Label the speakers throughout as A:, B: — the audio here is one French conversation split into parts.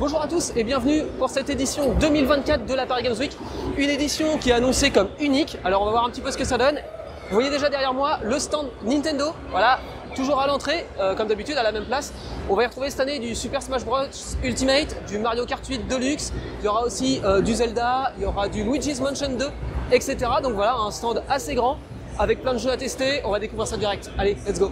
A: Bonjour à tous et bienvenue pour cette édition 2024 de la Paris Games Week. Une édition qui est annoncée comme unique. Alors on va voir un petit peu ce que ça donne. Vous voyez déjà derrière moi le stand Nintendo. Voilà, toujours à l'entrée, comme d'habitude à la même place. On va y retrouver cette année du Super Smash Bros Ultimate, du Mario Kart 8 Deluxe. Il y aura aussi du Zelda, il y aura du Luigi's Mansion 2, etc. Donc voilà, un stand assez grand avec plein de jeux à tester. On va découvrir ça direct. Allez, let's go!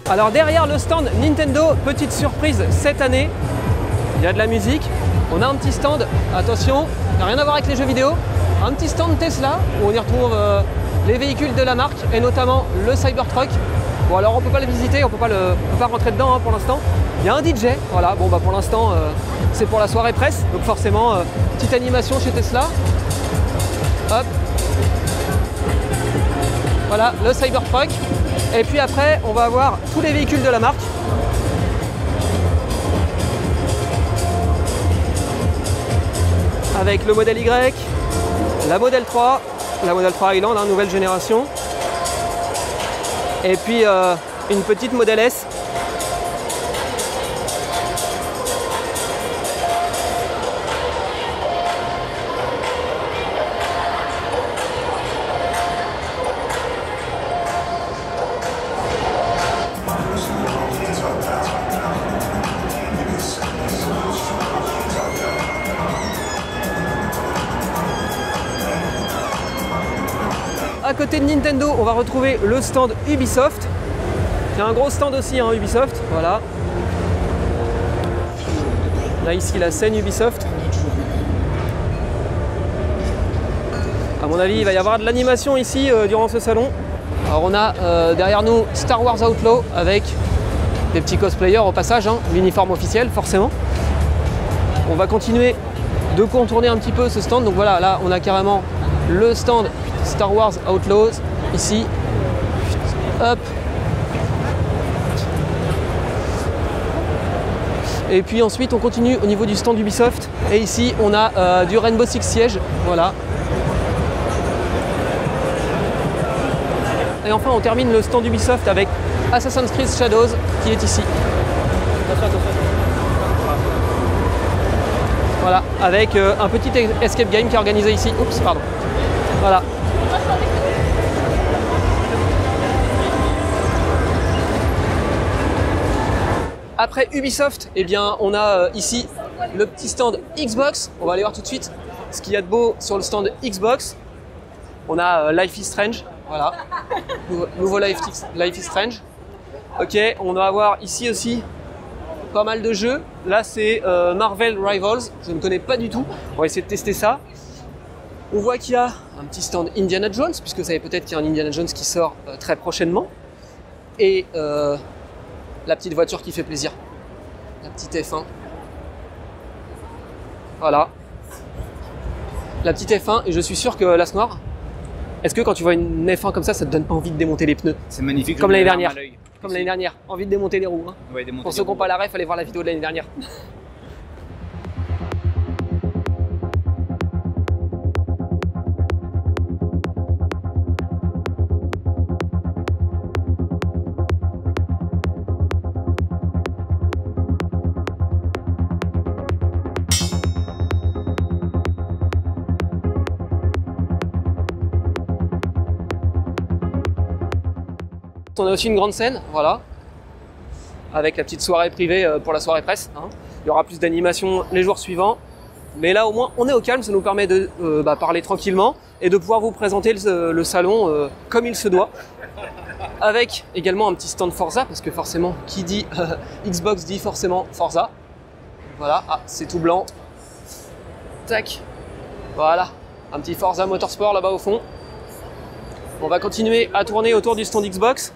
A: Alors derrière le stand Nintendo, petite surprise cette année, il y a de la musique, on a un petit stand, attention, il n'y a rien à voir avec les jeux vidéo, un petit stand Tesla où on y retrouve les véhicules de la marque et notamment le Cybertruck. Bon alors on ne peut pas le visiter, on ne peut pas rentrer dedans pour l'instant. Il y a un DJ, voilà, bon bah pour l'instant c'est pour la soirée presse, donc forcément petite animation chez Tesla. Hop. Voilà le Cybertruck. Et puis après, on va avoir tous les véhicules de la marque. Avec le modèle Y, la modèle 3 Highland, nouvelle génération. Et puis une petite modèle S. À côté de Nintendo, on va retrouver le stand Ubisoft. Il y a un gros stand aussi, hein, Ubisoft. Voilà. On a ici la scène Ubisoft. À mon avis, il va y avoir de l'animation ici durant ce salon. Alors on a derrière nous Star Wars Outlaw avec des petits cosplayers au passage, hein, l'uniforme officiel forcément. On va continuer de contourner un petit peu ce stand. Donc voilà, là on a carrément le stand Star Wars Outlaws, ici, hop. Et puis ensuite on continue au niveau du stand Ubisoft, et ici on a du Rainbow Six Siege, voilà. Et enfin on termine le stand Ubisoft avec Assassin's Creed Shadows qui est ici. Voilà, avec un petit escape game qui est organisé ici. Oups, pardon. Voilà. Après Ubisoft, eh bien, on a ici le petit stand Xbox. On va aller voir tout de suite ce qu'il y a de beau sur le stand Xbox. On a Life is Strange, voilà, nouveau Life is Strange. Ok, on va avoir ici aussi pas mal de jeux. Là, c'est Marvel Rivals, je ne connais pas du tout. On va essayer de tester ça. On voit qu'il y a un petit stand Indiana Jones, puisque vous savez peut-être qu'il y a un Indiana Jones qui sort très prochainement. Et la petite voiture qui fait plaisir, la petite F1. Voilà. La petite F1, et je suis sûr que l'As Noir, est-ce que quand tu vois une F1 comme ça te donne pas envie de démonter les pneus?
B: C'est magnifique.
A: Comme l'année dernière. Comme l'année dernière. Envie de démonter les roues. Hein.
B: Ouais, démonter
A: pour ceux qui n'ont pas la ref, allez voir la vidéo de l'année dernière. On a aussi une grande scène, voilà, avec la petite soirée privée pour la soirée presse. Hein. Il y aura plus d'animation les jours suivants. Mais là, au moins, on est au calme, ça nous permet de parler tranquillement. et de pouvoir vous présenter le salon comme il se doit. Avec également un petit stand Forza, parce que forcément, qui dit Xbox dit forcément Forza. Voilà, ah, c'est tout blanc. Tac, voilà, un petit Forza Motorsport là-bas au fond. On va continuer à tourner autour du stand Xbox.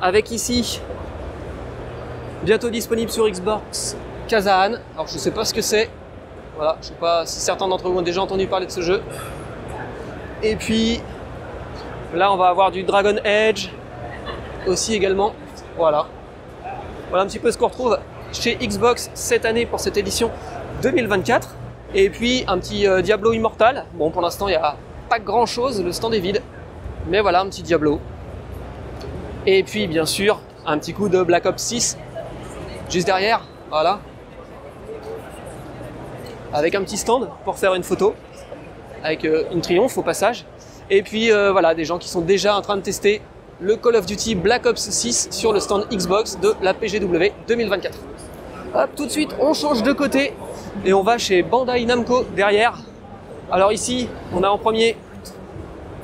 A: Avec ici, bientôt disponible sur Xbox, Kazaan. Alors je ne sais pas ce que c'est. Voilà, je ne sais pas si certains d'entre vous ont déjà entendu parler de ce jeu. Et puis, là on va avoir du Dragon Age aussi également. Voilà. Voilà un petit peu ce qu'on retrouve chez Xbox cette année pour cette édition 2024. Et puis un petit Diablo Immortal. Bon, pour l'instant il n'y a pas grand chose, le stand est vide. Mais voilà, un petit Diablo. Et puis bien sûr, un petit coup de Black Ops 6 juste derrière. Voilà. Avec un petit stand pour faire une photo. Avec une triomphe au passage. Et puis voilà, des gens qui sont déjà en train de tester le Call of Duty Black Ops 6 sur le stand Xbox de la PGW 2024. Hop, tout de suite, on change de côté et on va chez Bandai Namco derrière. Alors ici, on a en premier,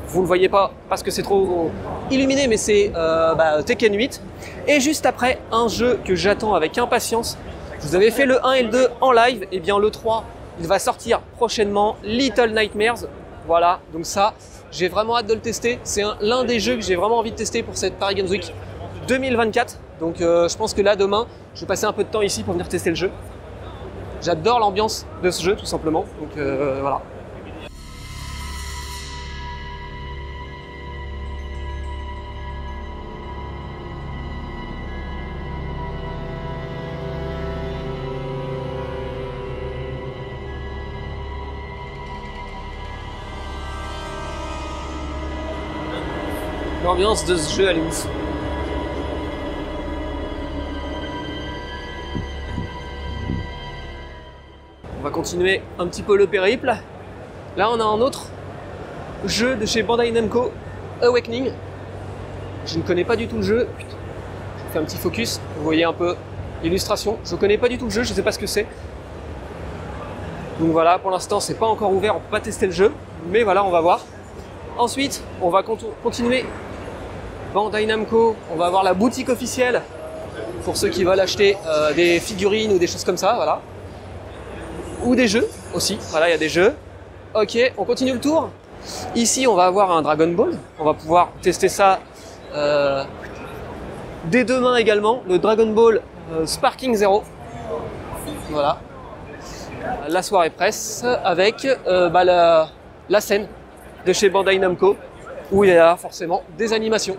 A: vous ne le voyez pas parce que c'est trop illuminé, mais c'est Tekken 8. Et juste après, un jeu que j'attends avec impatience. Je vous avais fait le 1 et le 2 en live, et bien le 3, il va sortir prochainement, Little Nightmares. Voilà, donc ça, j'ai vraiment hâte de le tester. C'est l'un des jeux que j'ai vraiment envie de tester pour cette Paris Games Week 2024. Donc je pense que là, demain, je vais passer un peu de temps ici pour venir tester le jeu. J'adore l'ambiance de ce jeu, tout simplement. Donc voilà. L'ambiance de ce jeu, elle est ouf. On va continuer un petit peu le périple. Là, on a un autre jeu de chez Bandai Namco, Awakening. Je ne connais pas du tout le jeu. Putain. Je fais un petit focus. Vous voyez un peu l'illustration. Je ne connais pas du tout le jeu, je ne sais pas ce que c'est. Donc voilà, pour l'instant, c'est pas encore ouvert, on ne peut pas tester le jeu. Mais voilà, on va voir. Ensuite, on va continuer Bandai Namco. On va avoir la boutique officielle pour ceux qui veulent acheter des figurines ou des choses comme ça. Voilà. Ou des jeux aussi, voilà, il y a des jeux. Ok, on continue le tour. Ici, on va avoir un Dragon Ball. On va pouvoir tester ça dès demain également. Le Dragon Ball Sparking Zero. Voilà. La soirée presse avec la scène de chez Bandai Namco où il y a forcément des animations.